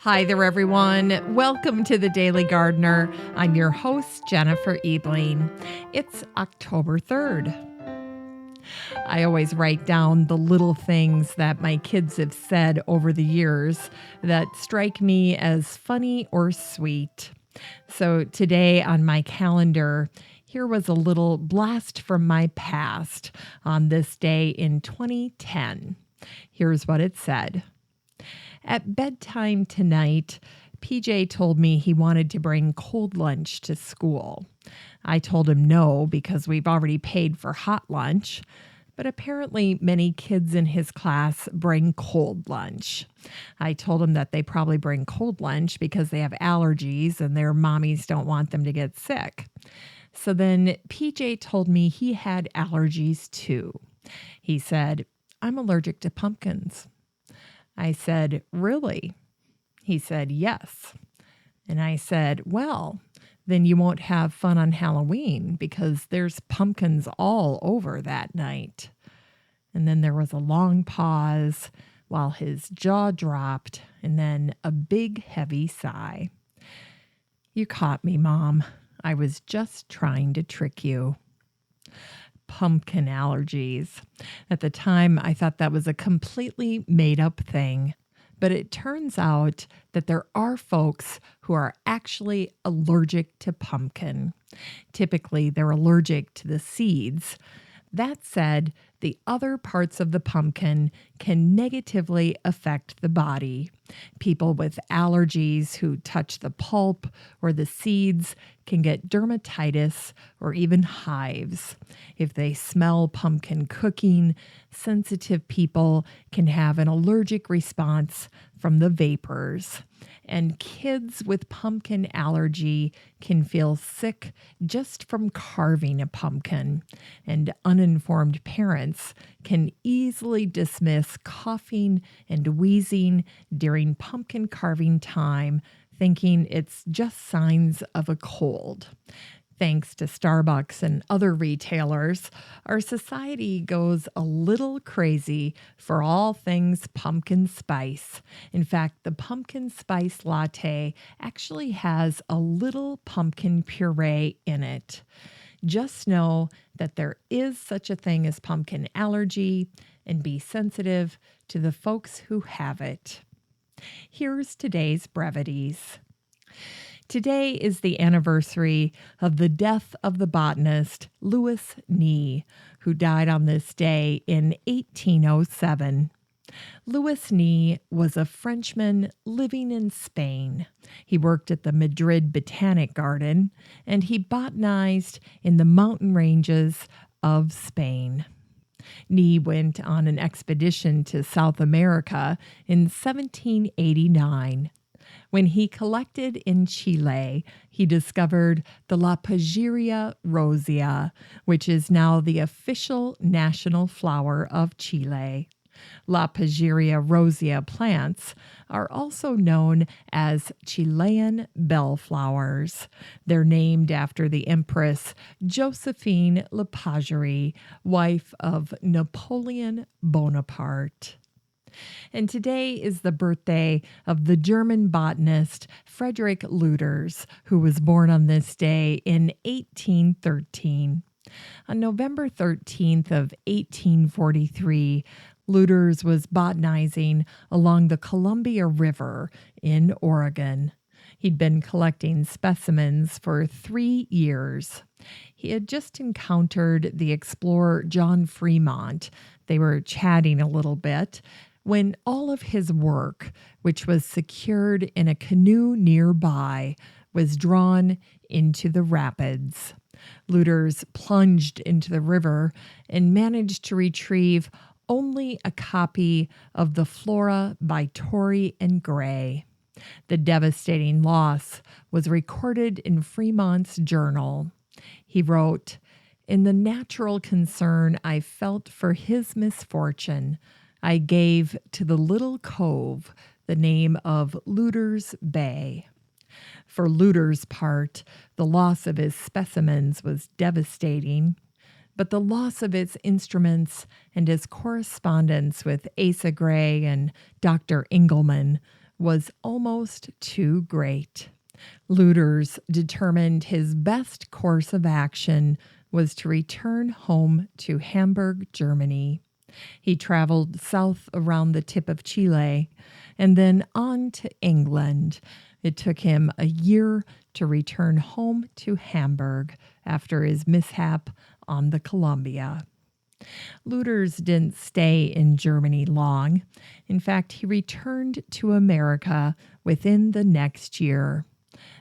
Hi there, everyone. Welcome to the Daily Gardener. I'm your host, Jennifer Ebling. It's October 3rd. I always write down the little things that my kids have said over the years that strike me as funny or sweet. So today on my calendar, here was a little blast from my past on this day in 2010. Here's what it said. At bedtime tonight, PJ told me he wanted to bring cold lunch to school. I told him no because we've already paid for hot lunch, but apparently many kids in his class bring cold lunch. I told him that they probably bring cold lunch because they have allergies and their mommies don't want them to get sick. So then PJ told me he had allergies too. He said, "I'm allergic to pumpkins." I said, "Really?" He said, "Yes." And I said, "Well, then you won't have fun on Halloween because there's pumpkins all over that night." And then there was a long pause while his jaw dropped and then a big, heavy sigh. "You caught me, Mom. I was just trying to trick you." Pumpkin allergies. At the time, I thought that was a completely made-up thing. But it turns out that there are folks who are actually allergic to pumpkin. Typically, they're allergic to the seeds. That said, the other parts of the pumpkin can negatively affect the body. People with allergies who touch the pulp or the seeds can get dermatitis or even hives. If they smell pumpkin cooking, sensitive people can have an allergic response from the vapors. And kids with pumpkin allergy can feel sick just from carving a pumpkin. And uninformed parents can easily dismiss coughing and wheezing during pumpkin carving time, thinking it's just signs of a cold. Thanks to Starbucks and other retailers, our society goes a little crazy for all things pumpkin spice. In fact, the Pumpkin Spice Latte actually has a little pumpkin puree in it. Just know that there is such a thing as pumpkin allergy and be sensitive to the folks who have it. Here's today's brevities. Today is the anniversary of the death of the botanist Luis Nee, who died on this day in 1807. Luis Nee was a Frenchman living in Spain. He worked at the Madrid Botanic Garden, and he botanized in the mountain ranges of Spain. Nee went on an expedition to South America in 1789. When he collected in Chile, he discovered the Lapagerie rosea, which is now the official national flower of Chile. Lapagerie rosea plants are also known as Chilean bellflowers. They're named after the Empress Josephine Lapagerie, wife of Napoleon Bonaparte. And today is the birthday of the German botanist Frederick Lueders, who was born on this day in 1813. On November 13th of 1843, Lueders was botanizing along the Columbia River in Oregon. He'd been collecting specimens for 3 years. He had just encountered the explorer John Freemont. They were chatting a little bit when all of his work, which was secured in a canoe nearby, was drawn into the rapids. Lueders plunged into the river and managed to retrieve only a copy of the Flora by Torrey and Gray. The devastating loss was recorded in Fremont's journal. He wrote, "In the natural concern I felt for his misfortune, I gave to the little cove the name of Lueders Bay." For Lueders' part, the loss of his specimens was devastating, but the loss of his instruments and his correspondence with Asa Gray and Dr. Engelmann was almost too great. Lueders determined his best course of action was to return home to Hamburg, Germany. He traveled south around the tip of Chile and then on to England. It took him a year to return home to Hamburg after his mishap on the Columbia. Lueders didn't stay in Germany long. In fact, he returned to America within the next year.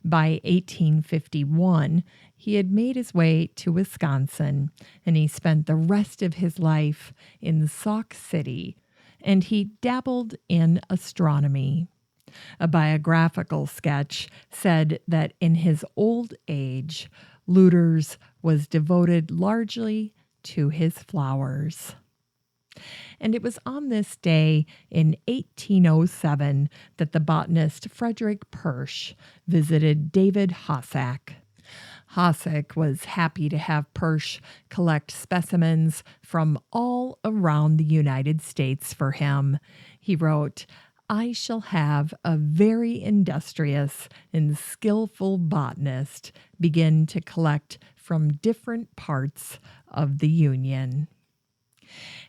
By 1851, he had made his way to Wisconsin, and he spent the rest of his life in Sauk City, and he dabbled in astronomy. A biographical sketch said that in his old age, Lueders was devoted largely to his flowers. And it was on this day in 1807 that the botanist Frederick Pursch visited David Hosack. Hosack was happy to have Pursch collect specimens from all around the United States for him. He wrote, "I shall have a very industrious and skillful botanist begin to collect from different parts of the Union."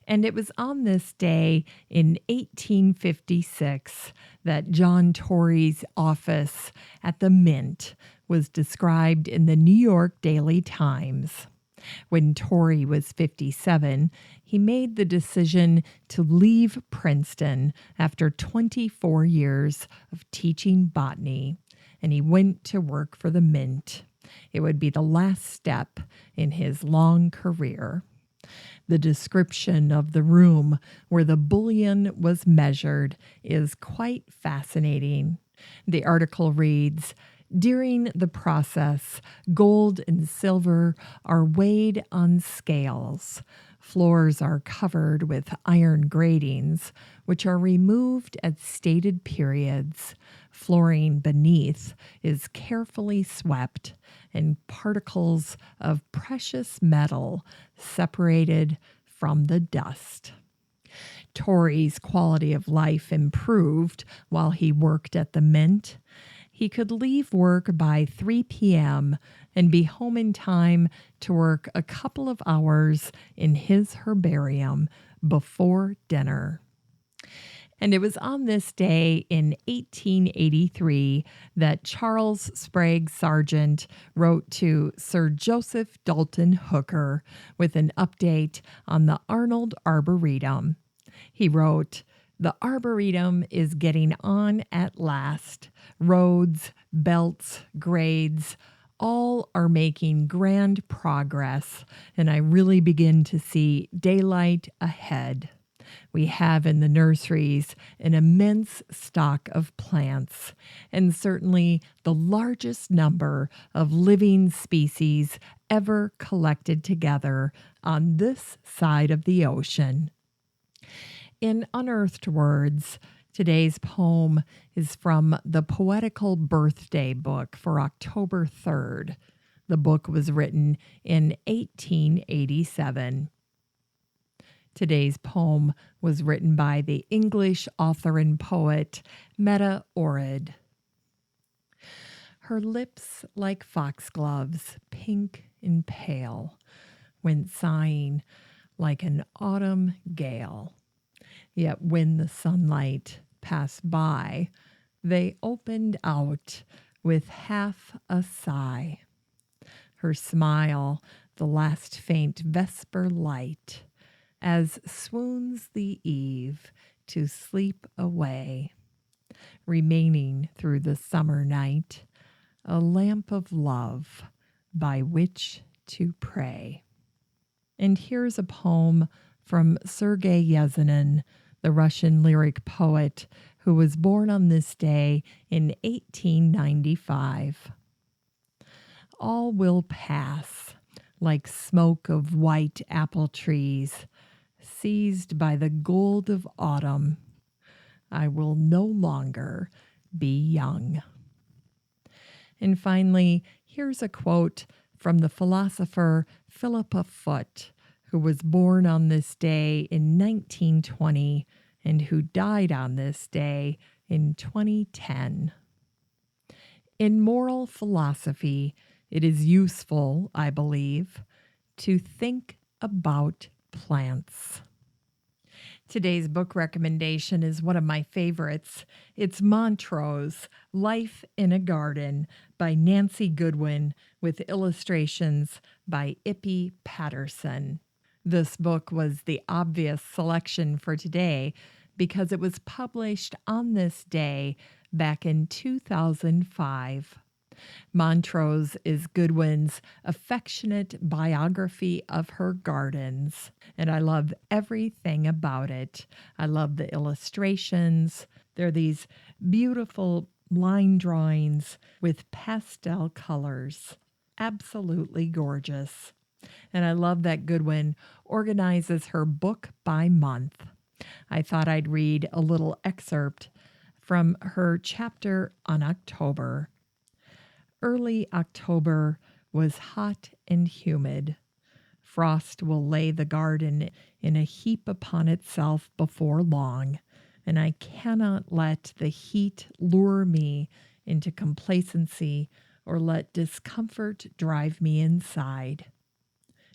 And it was on this day in 1856 that John Torrey's office at the Mint was described in the New York Daily Times. When Torrey was 57, he made the decision to leave Princeton after 24 years of teaching botany, and he went to work for the Mint. It would be the last step in his long career. The description of the room where the bullion was measured is quite fascinating. The article reads, "During the process, gold and silver are weighed on scales. Floors are covered with iron gratings, which are removed at stated periods. Flooring beneath is carefully swept, and particles of precious metal separated from the dust." Torrey's quality of life improved while he worked at the Mint. He could leave work by 3 p.m. and be home in time to work a couple of hours in his herbarium before dinner. And it was on this day in 1883 that Charles Sprague Sargent wrote to Sir Joseph Dalton Hooker with an update on the Arnold Arboretum. He wrote, "The Arboretum is getting on at last. Roads, belts, grades, all are making grand progress, and I really begin to see daylight ahead. We have in the nurseries an immense stock of plants, and certainly the largest number of living species ever collected together on this side of the ocean." In Unearthed Words, today's poem is from the Poetical Birthday book for October 3rd. The book was written in 1887. Today's poem was written by the English author and poet Meta Orid. Her lips like foxgloves, pink and pale, went sighing like an autumn gale. Yet when the sunlight passed by, they opened out with half a sigh. Her smile, the last faint vesper light, as swoons the eve to sleep away, remaining through the summer night, a lamp of love by which to pray. And here's a poem from Sergei Yesenin, the Russian lyric poet who was born on this day in 1895. All will pass like smoke of white apple trees, seized by the gold of autumn. I will no longer be young. And finally, here's a quote from the philosopher Philippa Foot, who was born on this day in 1920 and who died on this day in 2010. In moral philosophy, it is useful, I believe, to think about plants. Today's book recommendation is one of my favorites. It's Montrose, Life in a Garden by Nancy Goodwin with illustrations by Ippy Patterson. This book was the obvious selection for today because it was published on this day back in 2005. Montrose is Goodwin's affectionate biography of her gardens, and I love everything about it. I love the illustrations. They're these beautiful line drawings with pastel colors. Absolutely gorgeous. And I love that Goodwin organizes her book by month. I thought I'd read a little excerpt from her chapter on October. Early October was hot and humid. Frost will lay the garden in a heap upon itself before long, and I cannot let the heat lure me into complacency or let discomfort drive me inside.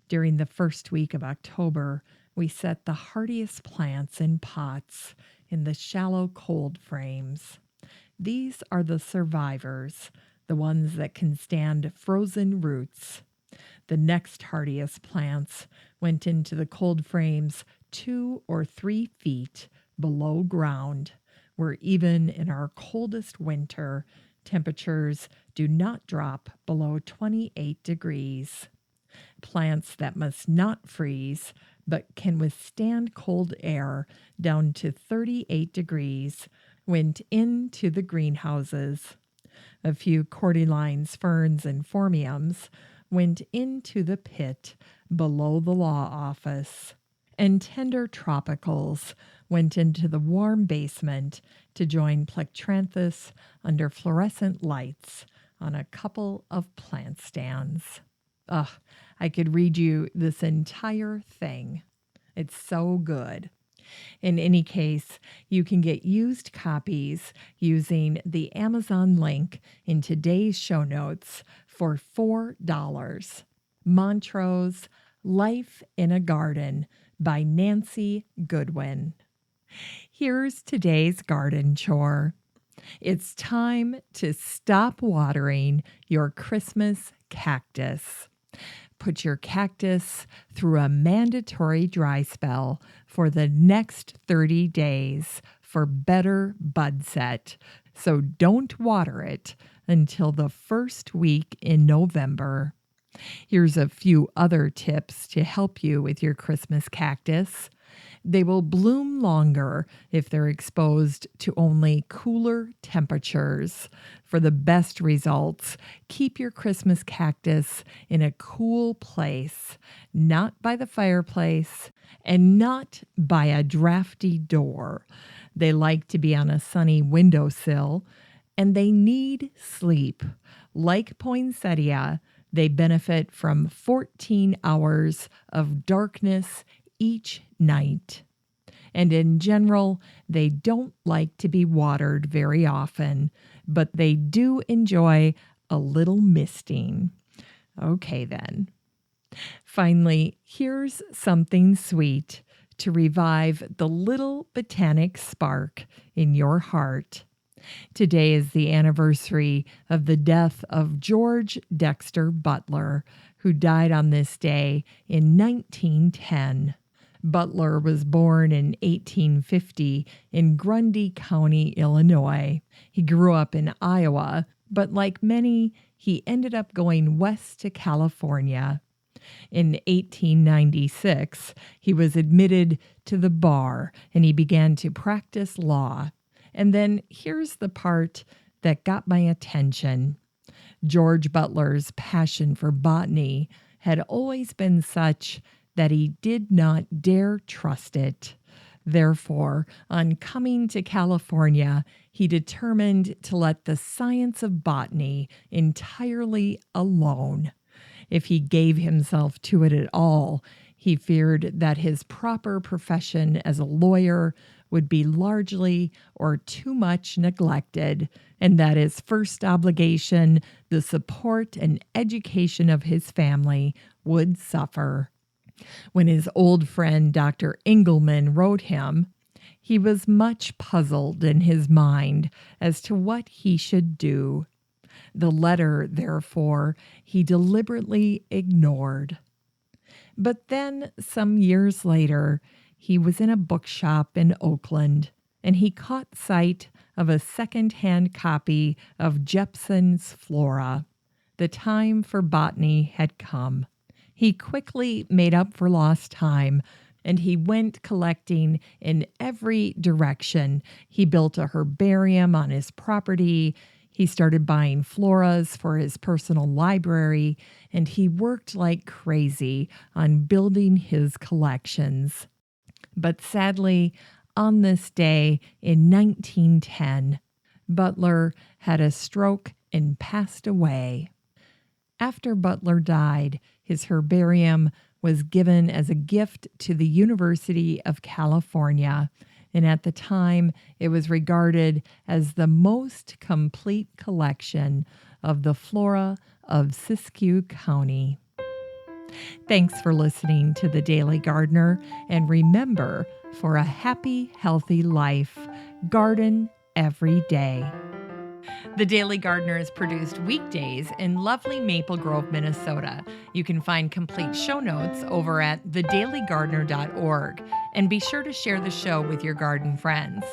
During the first week of October, we set the hardiest plants in pots in the shallow cold frames. These are the survivors, the ones that can stand frozen roots. The next hardiest plants went into the cold frames 2 or 3 feet below ground, where even in our coldest winter, temperatures do not drop below 28 degrees. Plants that must not freeze but can withstand cold air down to 38 degrees went into the greenhouses. A few cordylines, ferns, and phormiums went into the pit below the law office, and tender tropicals went into the warm basement to join plectranthus under fluorescent lights on a couple of plant stands. Ugh, I could read you this entire thing. It's so good. In any case, you can get used copies using the Amazon link in today's show notes for $4. Montrose, Life in a Garden by Nancy Goodwin. Here's today's garden chore. It's time to stop watering your Christmas cactus. Put your cactus through a mandatory dry spell for the next 30 days for better bud set. So don't water it until the first week in November. Here's a few other tips to help you with your Christmas cactus. They will bloom longer if they're exposed to only cooler temperatures. For the best results, keep your Christmas cactus in a cool place, not by the fireplace and not by a drafty door. They like to be on a sunny windowsill, and they need sleep. Like poinsettia, they benefit from 14 hours of darkness each night. And in general, they don't like to be watered very often, but they do enjoy a little misting. Okay, then. Finally, here's something sweet to revive the little botanic spark in your heart. Today is the anniversary of the death of George Dexter Butler, who died on this day in 1910. Butler was born in 1850 in Grundy County, Illinois. He grew up in Iowa, but like many, he ended up going west to California. In 1896, he was admitted to the bar and he began to practice law. And then here's the part that got my attention. George Butler's passion for botany had always been such that he did not dare trust it. Therefore, on coming to California, he determined to let the science of botany entirely alone. If he gave himself to it at all, he feared that his proper profession as a lawyer would be largely or too much neglected, and that his first obligation, the support and education of his family, would suffer. When his old friend Dr. Engelman wrote him, he was much puzzled in his mind as to what he should do. The letter, therefore, he deliberately ignored. But then, some years later, he was in a bookshop in Oakland, and he caught sight of a second-hand copy of Jepson's Flora. The time for botany had come. He quickly made up for lost time, and he went collecting in every direction. He built a herbarium on his property. He started buying floras for his personal library, and he worked like crazy on building his collections. But sadly, on this day in 1910, Butler had a stroke and passed away. After Butler died, his herbarium was given as a gift to the University of California, and at the time it was regarded as the most complete collection of the flora of Siskiyou County. Thanks for listening to The Daily Gardener, and remember, for a happy, healthy life, garden every day. The Daily Gardener is produced weekdays in lovely Maple Grove, Minnesota. You can find complete show notes over at thedailygardener.org, and be sure to share the show with your garden friends.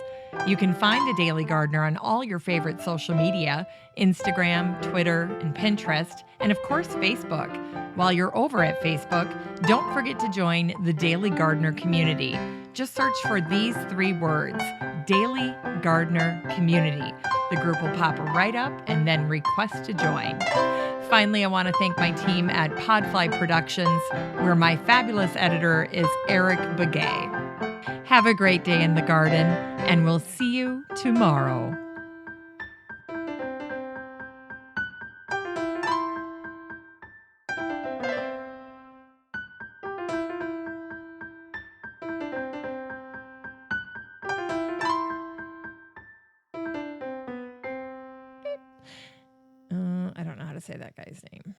You can find The Daily Gardener on all your favorite social media, Instagram, Twitter, and Pinterest, and of course, Facebook. While you're over at Facebook, don't forget to join the Daily Gardener community. Just search for these 3 words, Daily Gardener Community. The group will pop right up, and then request to join. Finally, I want to thank my team at Podfly Productions, where my fabulous editor is Eric Begay. Have a great day in the garden, and we'll see you tomorrow. I don't know how to say that guy's name.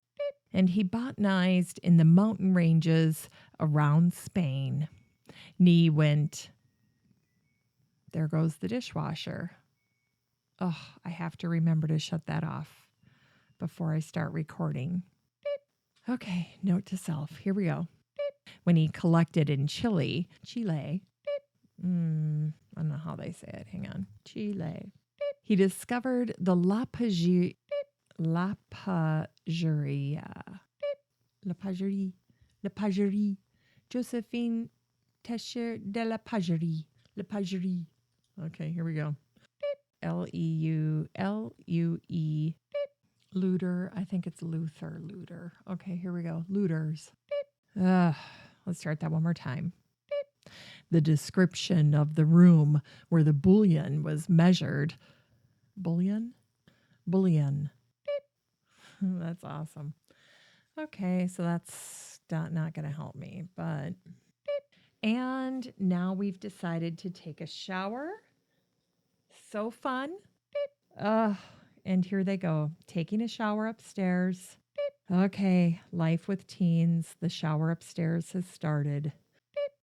And he botanized in the mountain ranges around Spain. Nee went, there goes the dishwasher. Oh, I have to remember to shut that off before I start recording. Okay, note to self. Here we go. When he collected in Chile, I don't know how they say it. Hang on. Chile. He discovered the Lapagerie. Josephine Lapagerie. Okay, here we go. Leulue. Lueder. I think it's Lueder. Okay, here we go. Lueders. Let's start that one more time. The description of the room where the bullion was measured. Bullion. That's awesome. Okay, so that's not going to help me, but... And now we've decided to take a shower. So fun. And here they go, taking a shower upstairs. Okay, life with teens. The shower upstairs has started.